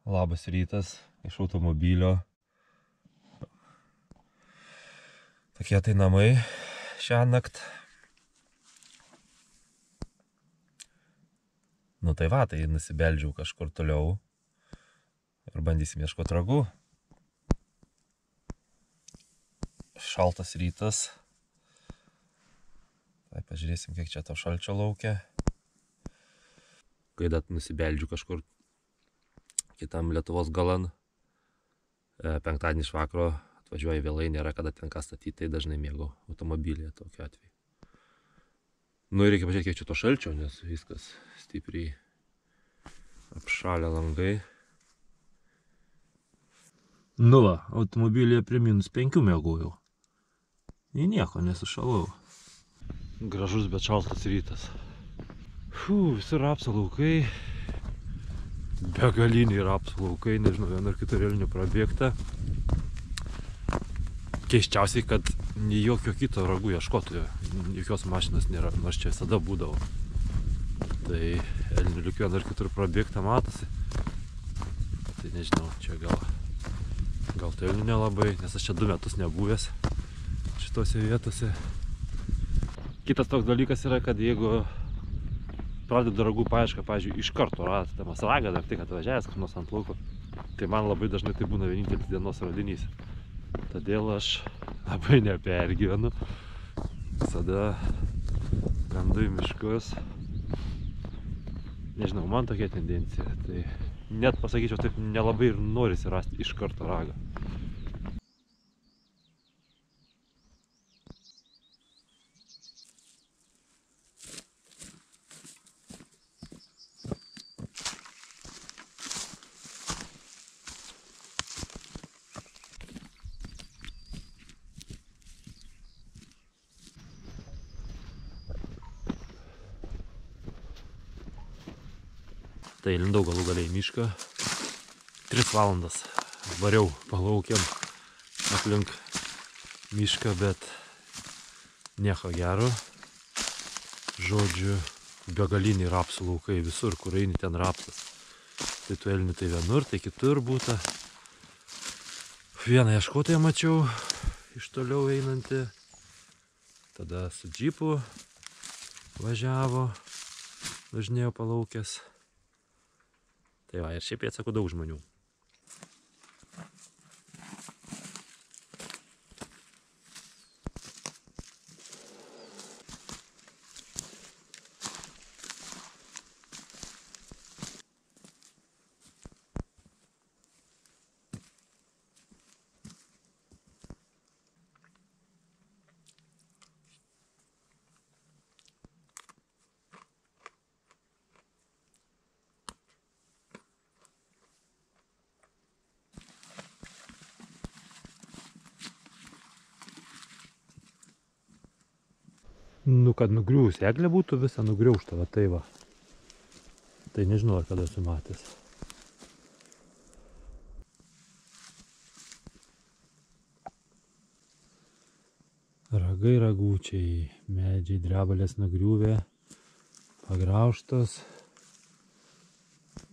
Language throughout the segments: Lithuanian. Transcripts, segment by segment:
Labas rytas iš automobilio. Tokie tai namai šią naktį. Nu tai va, tai nusibeldžiau kažkur toliau ir bandysim ieškoti ragų. Šaltas rytas. Tai pažiūrėsim, kiek čia to šalčio laukia. Kai dat nusibeldžiu kažkur kitam Lietuvos galan. Penktadienį iš vakaro atvažiuoju vėlai, nėra kada ten ką statyti, tai dažnai mėgau automobilyje tokiu atveju. Nu ir reikia pažiūrėti, kiek čia to šalčio, nes viskas stipriai apšalę langai. Nu va, automobilyje prie -5 mėgojau. Į nieko nesušalau. Gražus, bet šaltas rytas. Visi rapsų laukai. Begaliniai rapsų laukai, nežinau, vienu ar kitu realiniu prabėgta. Keiščiausiai, kad nei jokio kito ragų ieškotojo, jokios mašinos nėra, nors čia visada būdavo. Tai elnių lyg vienu ar kitur prabėgta matosi. Tai nežinau, čia gal tai elnių nelabai, nes aš čia 2 metus nebuvęs šitose vietose. Kitas toks dalykas yra, kad jeigu pradedu ragų paiešką, pavyzdžiui, iš karto radamas ragą, dar tik atvažiavęs kas nors ant lauko, tai man labai dažnai tai būna vienintelis dienos radinys. Todėl aš labai nepergyvenu. Visada randu į miškus. Nežinau, man tokia tendencija. Tai net pasakyčiau, taip nelabai ir norisi rasti iš karto ragą. Tai lindau galų galiai į mišką. 3 valandas variau palaukiam aplink mišką, bet nieko gero. Žodžiu, begaliniai rapsų laukai visur, kur eini ten rapsas. Tai tų elnių tai vienur, tai kitur būta. Vieną ieškotoją mačiau iš toliau einantį. Tada su džipu važinėjo palaukęs. Tai va, ir šiaip atsako daug žmonių. Nu, kad nugriuvus eglė būtų visą nugriaužta, va tai va. Tai nežinau, ar kada esu matęs. Ragai ragūčiai, medžiai drebalės nugriuvę, pagraužtos,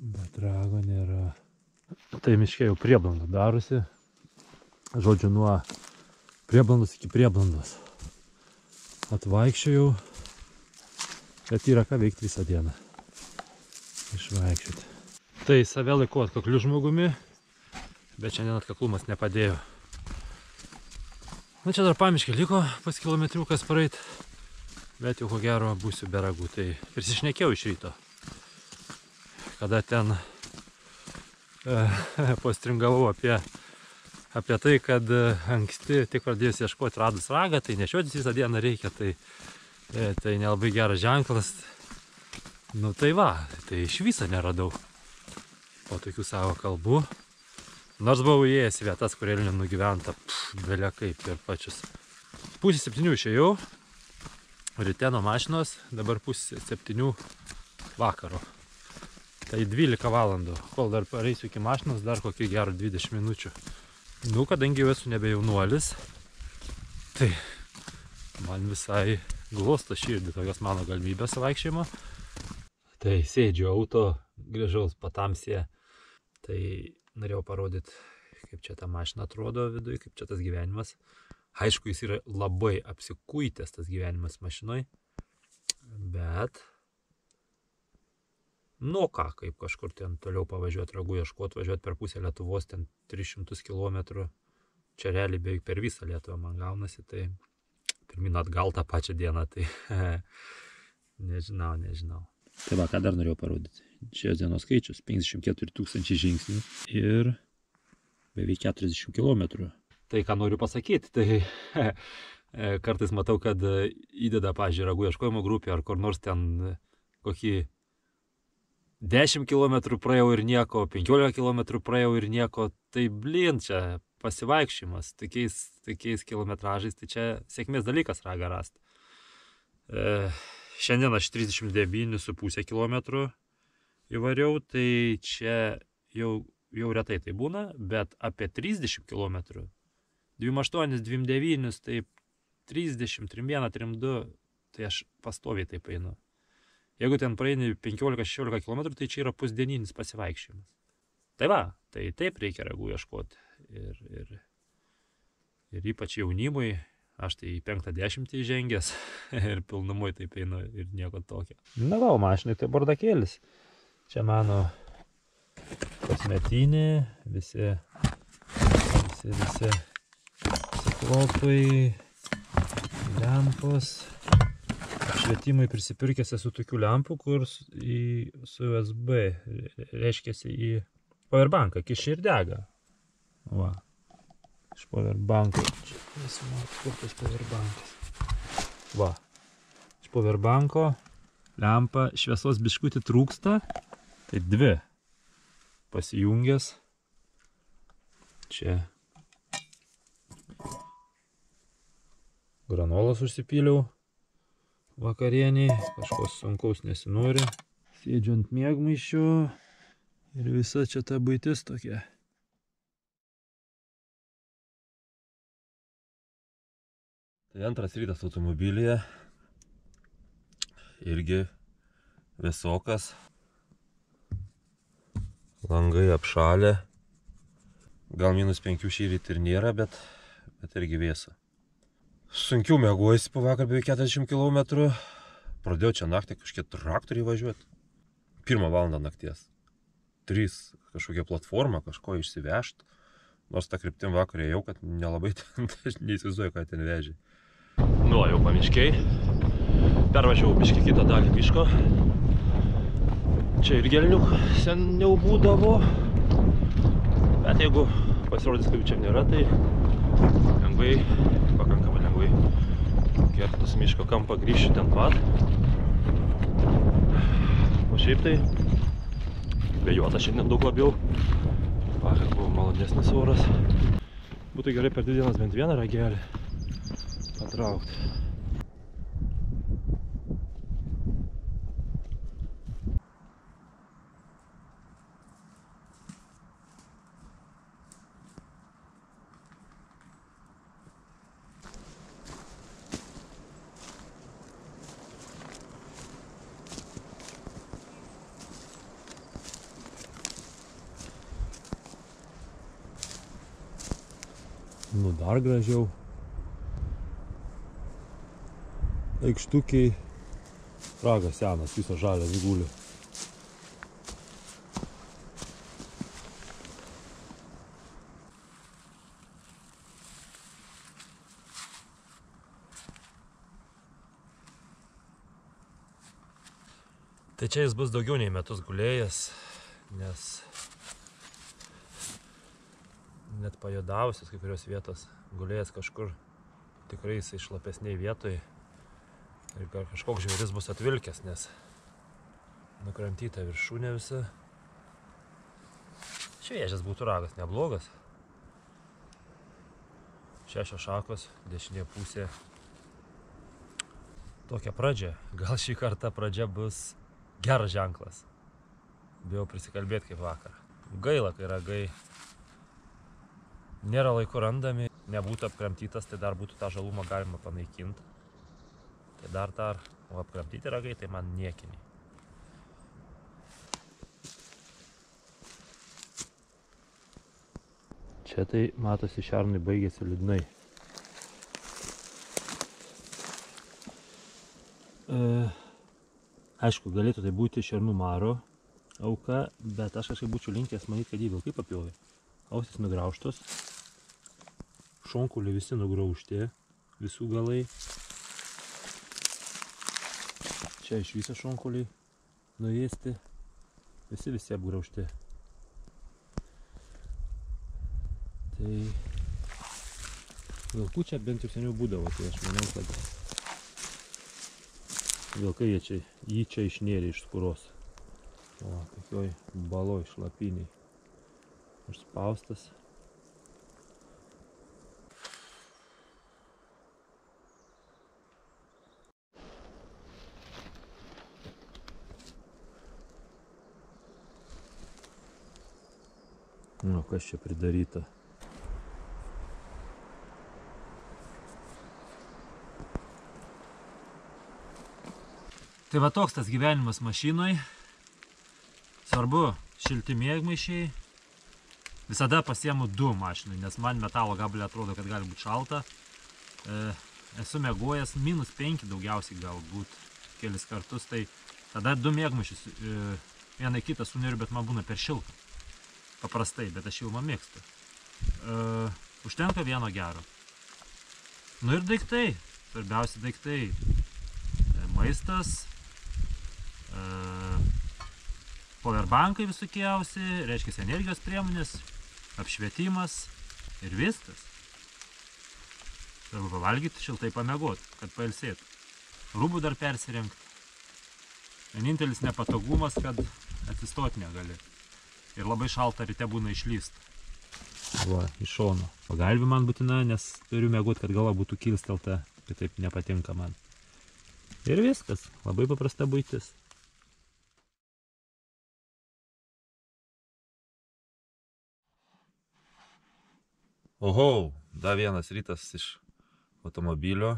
bet rago nėra. Tai miške jau prieblanda darosi. Žodžiu, nuo prieblandos iki prieblandos. Atvaikščiojau, bet yra ką veikti visą dieną. Išvaikščioti. Tai save laikau atkakliu žmogumi, bet šiandien atkaklumas nepadėjo. Na čia dar pamiškė liko pas kilometriukas praeit, bet jau ko gero būsiu be ragų. Tai prisišnekėjau iš ryto, kada ten postringavau apie tai, kad anksti tik pradėjus ieškoti radus ragą, tai nešiotis visą dieną reikia, tai nelabai geras ženklas. Nu tai va, tai iš viso neradau po tokių savo kalbų. Nors buvau įėjęs į vietas, kur elnių nugyventa, belia kaip ir pačius. 6:30 išėjau, ryte nuo mašinos, dabar 6:30 vakaro. Tai 12 valandų, kol dar pareisiu iki mašinos, dar kokį gerą 20 minučių. Nu, kadangi jau esu nebe jaunuolis, tai man visai glosto širdį tokios mano galimybės vaikščiojimo. Tai sėdžiu auto, grįžaus patamsėje, Tai norėjau parodyti, kaip čia ta mašina atrodo viduje, kaip čia tas gyvenimas. Aišku, jis yra labai apsikuitęs tas gyvenimas mašinoj, bet nu ką, kaip kažkur ten toliau pavažiuoti, ragų ieškoti, važiuoti per pusę Lietuvos, ten 300 km, čia realiai beveik per visą Lietuvą man gaunasi, tai pirmin atgal tą pačią dieną, tai nežinau. Tai va, ką dar norėjau parodyti. Šios dienos skaičius 54 000 žingsnių ir beveik 40 km. Tai ką noriu pasakyti, tai kartais matau, kad įdeda, pavyzdžiui, ragų ieškojimo grupė ar kur nors ten kokį 10 km praėjau ir nieko, 15 km praėjau ir nieko, tai blin, čia pasivaikščiojimas, tokiais kilometražais, tai čia sėkmės dalykas ragą rasti. Šiandien aš 39,5 km įvariau, tai čia jau retai tai būna, bet apie 30 km, 28, 29, tai 30, 31, 32, tai aš pastoviai taip einu. Jeigu ten praeini 15-16 km, tai čia yra pusdieninis pasivaikščiojimas. Tai va, tai taip reikia ragų ieškoti. Ir ypač jaunimui, aš tai į 50 įžengęs ir pilnumui taip einu ir nieko tokio. Na va, mašinai tai bardakėlis. Čia mano kosmetinė, visi klopai, lempos. Apšvietimui prisipirkęs esu tokių lempų, kur su USB, reiškiasi į powerbanką, kiši ir dega. Va, iš powerbanko. Čia nesimatu, kur tas powerbankas. Va, iš powerbanko lempa šviesos biškutį trūksta, tai dvi pasijungęs. Čia granolas užsipyliau vakarieniai, kažkos sunkaus nesinori. Sėdžiu ant miegmaiščio ir visa čia ta buitis tokia. Tai antras rytas automobilyje. Irgi vėsokas. Langai apšalę. Gal -5 šįryt ir nėra, bet irgi vėsa. Sunkiau miegojusi po vakar beveik 40 km. Pradėjau čia naktį kažkiek traktoriai važiuoti. 1 valandą nakties. 3 kažkokia platforma, kažko išsivežti. Nors tą kryptim vakar ėjau, kad nelabai neįsivaizduoju, ką ten vežė. Nu, jau pamiškiai. Pervažiavau biškį kitą dalį miško. Čia ir gelnių seniau būdavo. Bet jeigu pasirodys, kad čia nėra, tai lengvai, pakankamai lengvai kertus miško kampą grįšiu ten pat. O šiaip tai vėjuota šiandien daug labiau. Vakar buvo malonesnis oras. Būtų gerai per 2 dienas bent vieną ragelį patraukti. Nu, dar gražiau. Aikštukiai. Ragas senas, viso žalias guli. Tai čia jis bus daugiau nei metus gulėjęs, nes net pajudavusios kai kurios vietos gulėjęs kažkur tikrai jisai šlapesniai vietoj ir kažkoks žvėris bus atvilkęs, nes nukramtyta viršūnė visa. Šviežias būtų ragas, neblogas. 6 šakos, dešinė pusė. Tokia pradžia. Gal šį kartą pradžia bus geras ženklas. Bijau prisikalbėti kaip vakar. Gaila, kai ragai nėra laiku randami, nebūtų apkramtytas, tai dar būtų tą žalumą galima panaikinti. Tai dar, o apkramtyti ragai, tai man niekiniai. Čia tai matosi šernai baigėsi liūdnai. Aišku, galėtų tai būti šernų maro auka, bet aš kažkaip būčiau linkęs manyti, kad jį vilkai papjovė. Ausis nugraužtos, šonkuliai visi nugraužti, visų galai. Čia iš viso šonkuliai nuėsti, visi apgraužti. Tai vilkų čia bent jau seniau būdavo, tai aš manau, kad vilkai jį čia išnėrė iš skūros. O, tokioj baloj šlapiniai. Užspaustas. Nu, kas čia pridaryta? Tai va toks tas gyvenimas mašinoj. Svarbu šilti miegmaišiai. Visada pasiemu 2 mašinai, nes man metalo gabalė atrodo, kad gali būti šalta. Esu miegojęs -5 daugiausiai galbūt kelis kartus, tai tada 2 miegmaišius vieną kitą suneriu, bet man būna per šilta. Paprastai, bet aš šilumą mėgstu. Užtenka vieno gero. Nu ir daiktai, svarbiausi daiktai. Maistas, powerbankai visokiausi, reiškia energijos priemonės, apšvietimas ir viskas. Svarbu pavalgyti, šiltai pamiegoti, kad pailsėtų. Rūbų dar persirengti. Vienintelis nepatogumas, kad atsistoti negali. Ir labai šalta ryte būna išlyst. Va, iš šono. Pagalvė man būtina, nes turiu miegoti, kad galva būtų kilstelta, tai taip nepatinka man. Ir viskas, labai paprasta buitis. Oho, dar vienas rytas iš automobilio.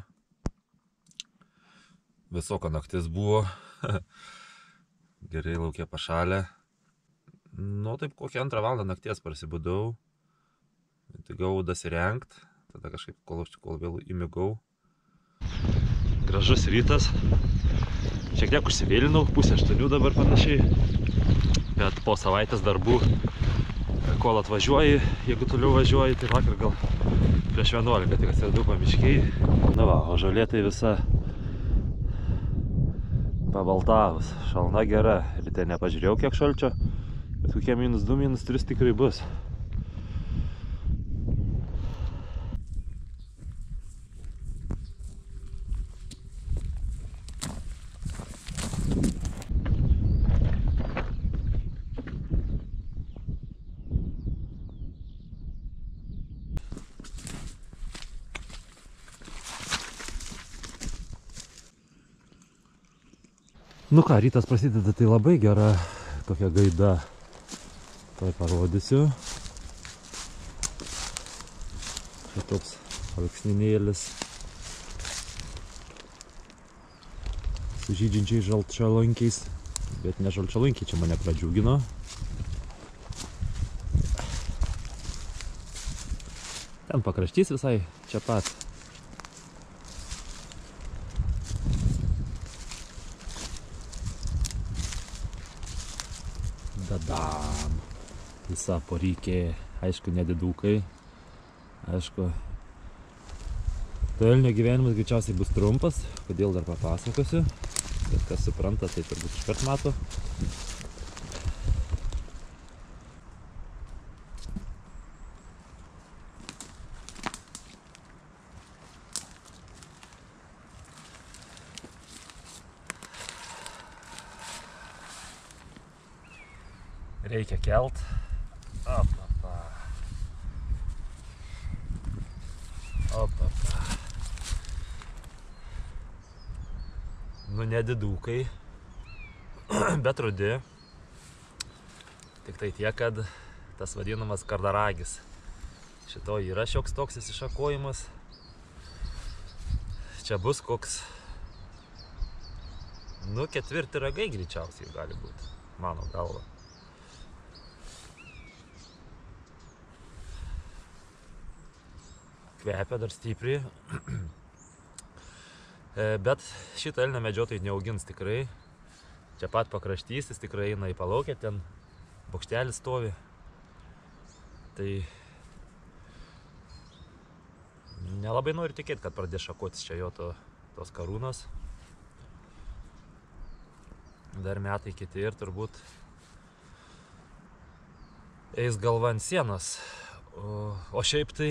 Visoka naktis buvo. Gerai laukia pašalę. Nu, taip kokią 2 valandą nakties prasibudau. Tai gavau dasirengt. Tada kažkaip kol vėl įmigau. Gražus rytas. Šiek tiek užsivėlinau, 7:30 dabar panašiai. Bet po savaitės darbų, kol atvažiuoji, jeigu toliau važiuoji, tai vakar gal prieš 11 tik atsiradau pamiškiai. Na va, o žolė tai visa pabaltavus. Šalna gera. Ryte nepažiūrėjau kiek šalčio, bet kokie -2, -3 tikrai bus. Nu ką, rytas prasideda tai labai gera tokia gaida. Tai parodysiu. Čia toks alksninėlis su žydinčiais žalčialankiais, bet ne žalčialankiai čia mane pradžiugino. Ten pakraštys visai čia pat. Dadam. Visa porykė, aišku, nedidukai. Aišku, to elnio gyvenimas greičiausiai bus trumpas, kodėl dar papasakosiu. Bet kas supranta, tai turbūt iškart mato. Reikia kelt. Opapa. Opapa. Nu, nedidukai, bet rudi. Tik tai tiek, kad tas vadinamas kardaragis. Šito yra šioks toks iššakojimas. Čia bus koks, nu, 4 ragai greičiausiai gali būti, mano galva. kvepia dar stipriai. Bet šitą elnę medžiotojai neaugins tikrai. Čia pat pakraštys, jis tikrai eina į palaukę, ten bokštelis stovi. Tai nelabai noriu tikėti, kad pradės šakotis čia jo tos karūnos. Dar metai kiti ir turbūt eis galva ant sienos. O šiaip tai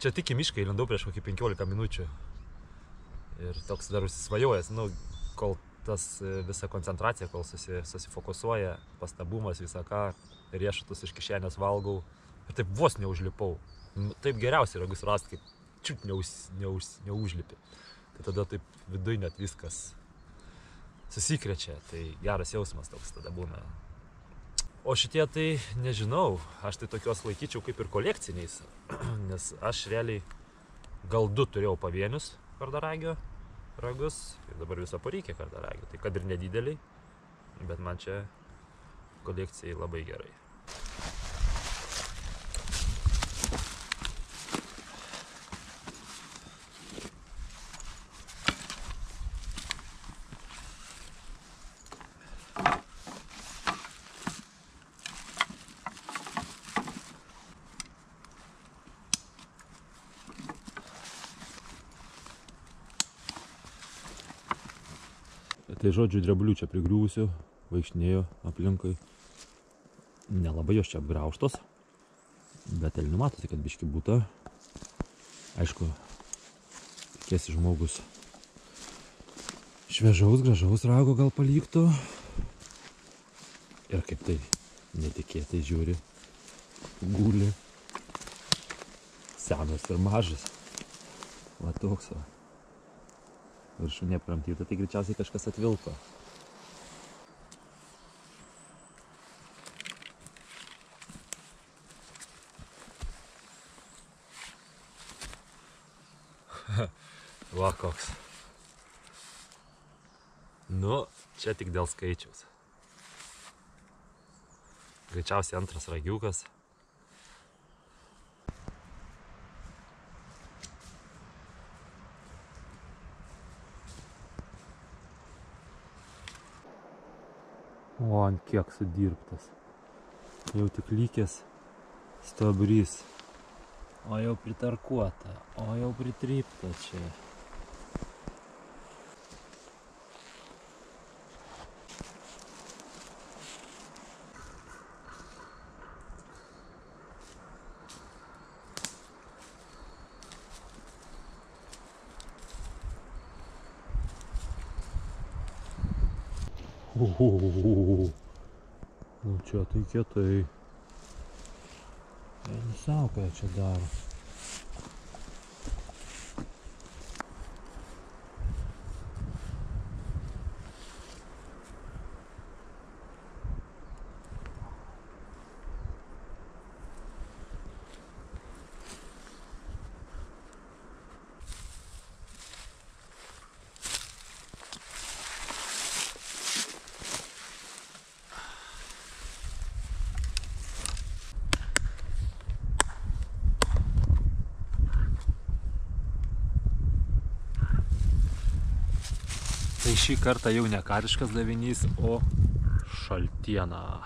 čia tik į mišką įlindau prieš kokį 15 minučių. Ir toks dar užsisvajojęs, kol tas visa koncentracija, kol susifokusuoja, pastabumas visą ką, riešutus iš kišenės valgau ir taip vos neužlipau. Taip geriausiai ragus rasti, kaip čiut neužlipi. Tai tada taip viduj net viskas susikrečia, tai geras jausmas toks tada būna. O šitie tai nežinau, aš tai tokios laikyčiau kaip ir kolekciniais, nes aš realiai gal 2 turėjau pavienius kardaragio ragus ir dabar visą poreikį kardaragio, tai kad ir nedideliai, bet man čia kolekcijai labai gerai. Tai žodžiu, drebulių čia prigriuvusių, vaikšnėjo aplinkui. Nelabai jos čia apgraužtos, bet elnių matosi, kad biški būta. Aišku, tikėsi žmogus šviežaus, gražaus rago gal paliktų. Ir kaip tai netikėtai žiūri, guli. Senas ir mažas. Va toks va. Viršūnė pramtyta, tai greičiausiai kažkas atvilko. Va koks. Čia tik dėl skaičiaus. Greičiausiai antras ragiukas. O, ant kiek sudirbtas. Jau tik lykęs stuobrys. O jau pritarkuota. O jau pritrypta čia. Čia tai kietai. Nesau, ką čia daro. Tai šį kartą jau ne kariškas davinys, o šaltiena.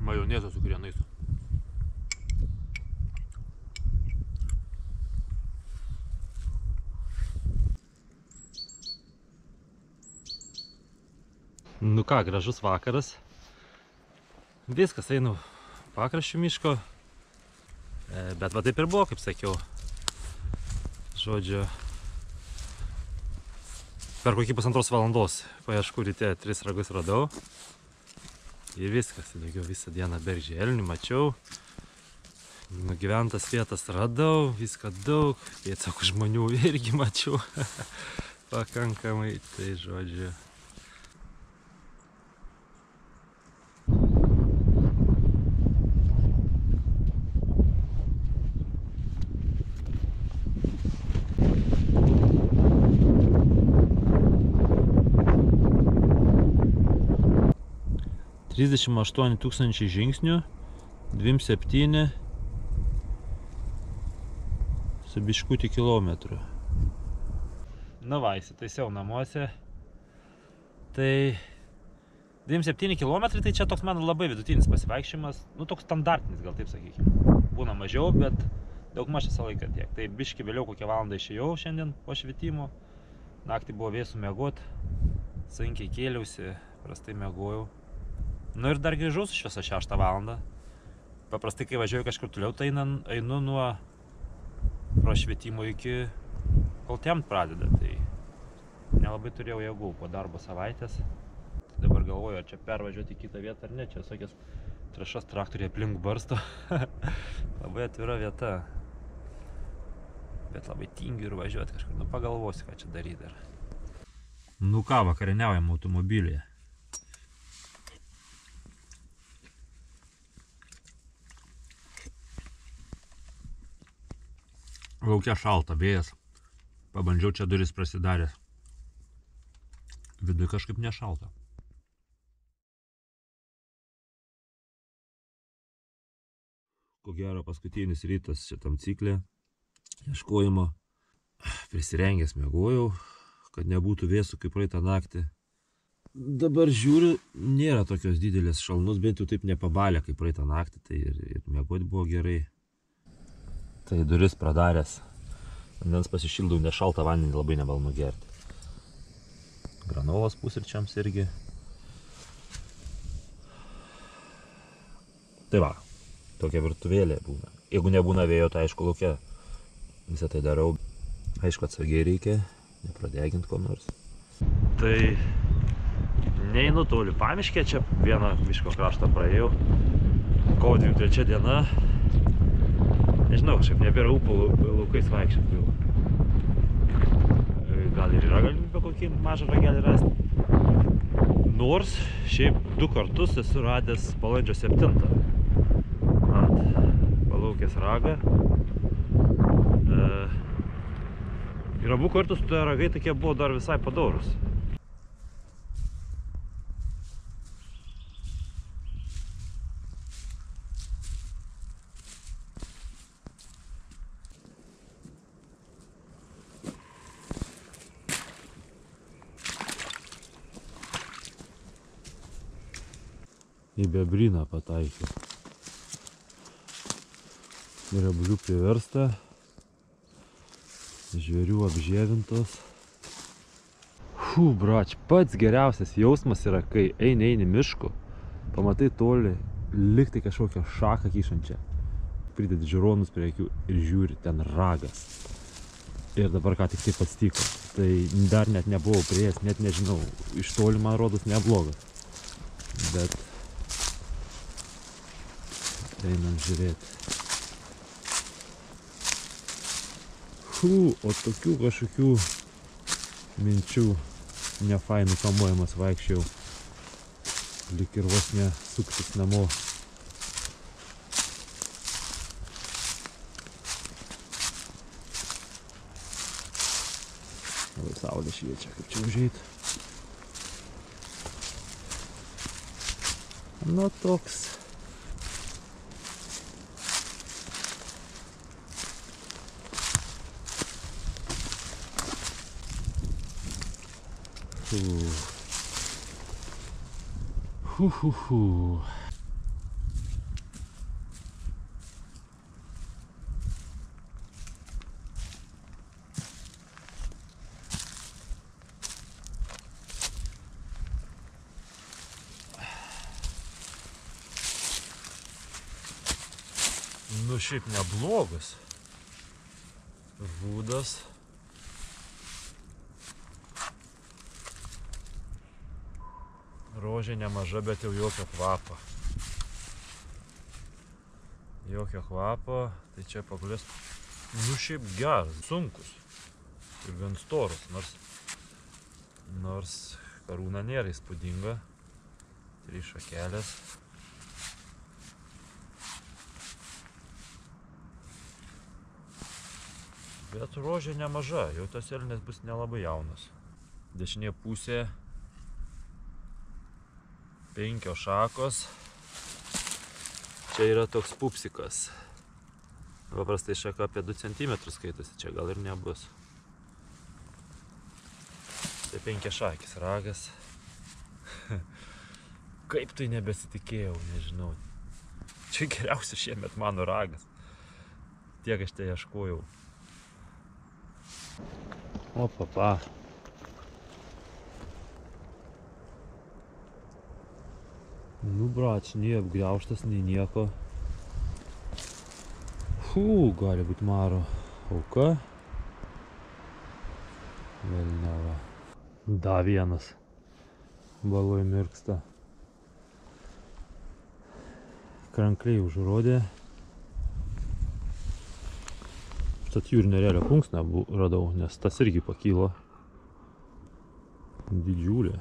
Majonezas su krienais. Nu ką, gražus vakaras. Viskas, einu pakraščių miško. Bet va taip ir buvo, kaip sakiau. Žodžiu, per kokį 1,5 valandos paieškų ryte 3 ragus radau. Ir viskas, daugiau visą dieną bergždžiai elnių mačiau. Nugyventas vietas radau, viską daug. Pėdsakų žmonių irgi mačiau. Pakankamai, tai žodžiu. 38 000 žingsnių, 27 su biškutį kilometrų. Na va, įsitaisiau namuose. Tai 27 km tai čia toks man labai vidutinis pasivaikščiojimas, nu toks standartinis gal taip sakykime. Būna mažiau, bet daugmaž visą laiką tiek. Tai biški vėliau kokią valandą išėjau šiandien po švietimo. Naktį buvo vėsų miegot, sunkiai kėliausi, prastai miegojau. Nu ir dar grįžau su šviesa 6 valandą. Paprastai, kai važiuoju kažkur toliau, tai einu nuo prašvietimo iki kol temt pradeda. Tai nelabai turėjau jėgų po darbo savaitės. Dabar galvoju, ar čia pervažiuoti į kitą vietą ar ne. Čia visokias trąšas traktoriai aplink barsto. Labai atvira vieta. Bet labai tingiu ir važiuoti kažkur. Nu pagalvosiu, ką čia daryti dar. Nu ką, vakarieniaujam automobilyje. Laukia šalta, vėjas. Pabandžiau čia duris prasidaręs. Vidui kažkaip nešalta. Ko gero paskutinis rytas šitam cikle. Ieškojimo. Prisirengęs miegojau, kad nebūtų vėsų kaip praeitą naktį. Dabar žiūriu, nėra tokios didelės šalnos, bent jau taip nepabalė kaip praeitą naktį, tai ir miegoti buvo gerai. Tai duris pradaręs. Vandens pasišildau, nes šaltą vandenį labai nemalonu gerti. Granolos pusryčiams irgi. Tai va, tokia virtuvėlė būna. Jeigu nebūna vėjo, tai aišku laukia visą tai darau. Aišku, atsargiai reikia, nepradeginti ko nors. Tai neinu toli pamiškė, čia vieną miško kraštą praėjau. Kovo 23 diena. Nežinau, kažkaip nebėra ūpo laukais vaikščioti. Gal ir yra galimybė kokį mažą ragelį rasti. Nors šiaip 2 kartus esu radęs balandžio 7 ant palaukės ragą. Ir abu kartus tie ragai tokie buvo dar visai padorus. Į bebryną pataikiau. Reblių priversta. Žvėrių apžievintos. Brač, pats geriausias jausmas yra, kai eini mišku, pamatai toli, liktai kažkokią šaką kyšančią. Pridedi žiūronus prie akių ir žiūri, ten ragas. Ir dabar ką tik taip atsitiko. Tai dar net nebuvau prieėjęs, net nežinau, iš toli man rodos neblogas. Bet einam žiūrėti. O tokių kažkokių minčių nefainų kamuojamas vaikščiau. Lyg ir vos ne suktis namo. Labai saulė šviečia, kaip čia užeit. Nu toks. Nu šiaip neblogas būdas. Rožė nemaža, bet jau jokio kvapo. Jokio kvapo, tai čia pagulės. Nu šiaip geras, sunkus ir gan storus, nors karūna nėra įspūdinga. 3 šakelės. Bet rožė nemaža, jau tas elnias bus nelabai jaunas. Dešinė pusė 5 šakos. Čia yra toks pupsikas. Paprastai šaka apie 2 cm skaitosi, čia gal ir nebus. Tai 5 šakis ragas. Kaip tai nebesitikėjau, nežinau. Čia geriausia šiemet mano ragas. Tiek aš tai ieškojau. O, papa. Nu, brač, nei apgriauštas, nei nieko. Gali būti maro auka. Velniava. Da vienas. Baloj mirksta. Krankliai užrodė. Štat jūrinio erelio plunksną radau, nes tas irgi pakilo. Didžiulė.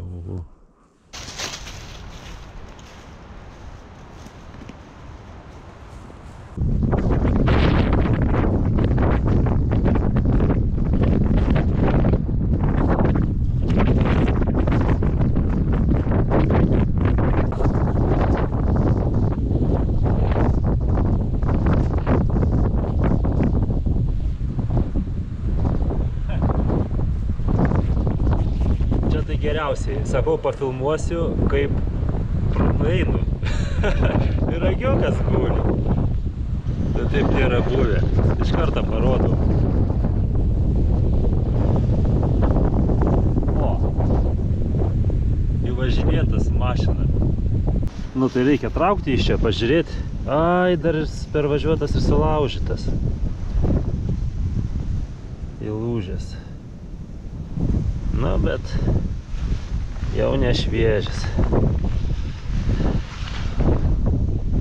Oho. Geriausiai, sakau, pafilmuosiu, kaip nueinu. Ir ragiukas guli. Bet taip nėra buvę. Iš karto parodau. O, įvažinėtas mašina. Nu tai reikia traukti iš čia, pažiūrėti. Ai, dar pervažiuotas ir sulaužytas. Įlūžęs. Nu, bet jau nešviežias.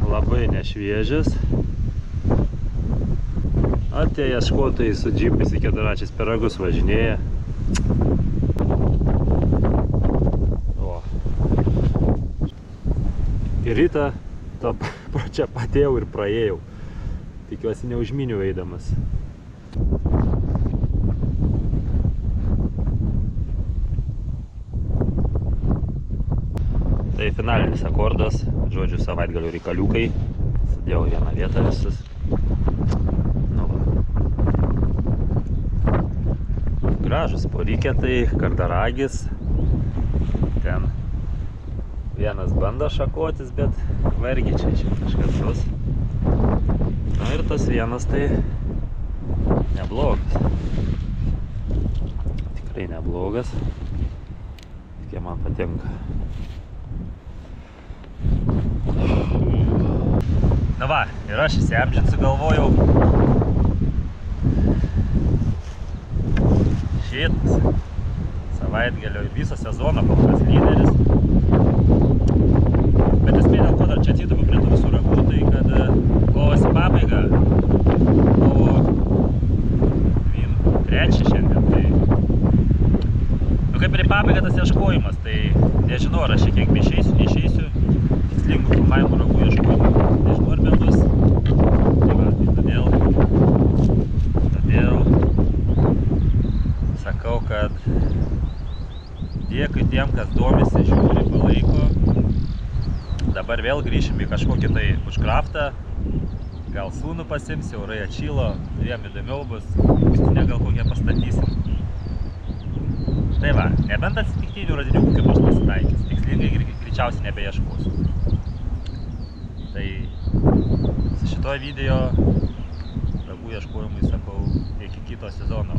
Labai nešviežias. Tie ieškotojai su džipais į keturračiais per ragus važinėja. O. Ir rytą pro čia patėjau ir praėjau. Tikiuosi neužminiu eidamas. Tai finalinis akordas, žodžiu, savaitgalio reikaliukai. Sudėjau vieną vietą visus. Nu va. Gražus poriketai, kardaragis. Ten vienas bando šakotis, bet vargiai čia kažkas bus. Na ir tas vienas tai neblogas. Tikrai neblogas. Tik jie man patinka. Na va, ir aš įsiamžinsiu, galvojau. Šitas savaitgalio viso sezono kol kas lyderis. Bet esmė dėl ko dar čia atsitupiu prie tų visų ragų, tai kad kovas į pabaigą, kovo 3 šiandien, tai nu kaip ir į pabaigą tas ieškojimas, tai nežinau, ar aš šiek tiek neišeisiu tikslingų filmavimų ragų ieškoti. Nežinau, ar bebus. Tai va, todėl sakau, kad dėkui tiem, kas domisi, žiūri, palaiko. Dabar vėl grįšim į kažkokį tai bushcraftą. Gal sūnų pasimsi, orai atšylo, jiem įdomiau bus. Būstinę gal kokią pastatysim. Tai va, nebent atsitiktinių radinių kaip nors pasitaikys. Tikslingai greičiausiai nebeieškosiu. Tai su šitoj video ragų ieškojimui sakau iki kito sezono.